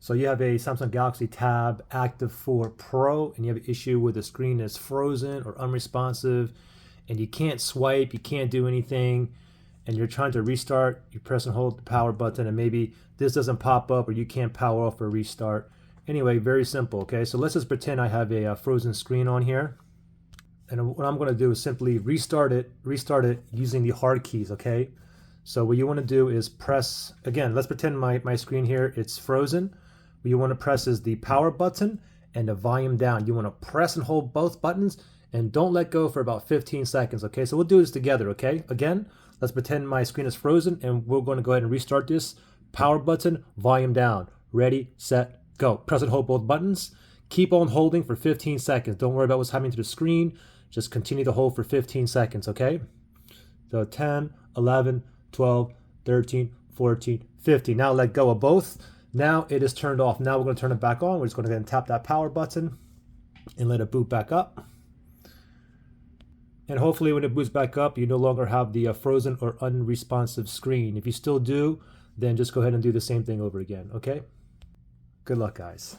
So you have a Samsung Galaxy Tab Active 4 Pro and you have an issue where the screen is frozen or unresponsive and you can't swipe, you can't do anything, and you're trying to restart, you press and hold the power button and maybe this doesn't pop up or you can't power off or restart. Anyway, very simple, okay? So let's just pretend I have a frozen screen on here. And what I'm gonna do is simply restart it using the hard keys, okay? So what you wanna do is press, again, let's pretend my screen here, it's frozen. What you wanna press is the power button and the volume down. You wanna press and hold both buttons and don't let go for about 15 seconds, okay? So we'll do this together, okay? Again, let's pretend my screen is frozen and we're gonna go ahead and restart this. Power button, volume down. Ready, set, go. Press and hold both buttons. Keep on holding for 15 seconds. Don't worry about what's happening to the screen. Just continue to hold for 15 seconds, okay? So 10, 11, 12, 13, 14, 15. Now let go of both. Now it is turned off. Now we're going to turn it back on. We're just going to go ahead and tap that power button and let it boot back up. And hopefully when it boots back up, you no longer have the frozen or unresponsive screen. If you still do, then just go ahead and do the same thing over again, okay? Good luck, guys.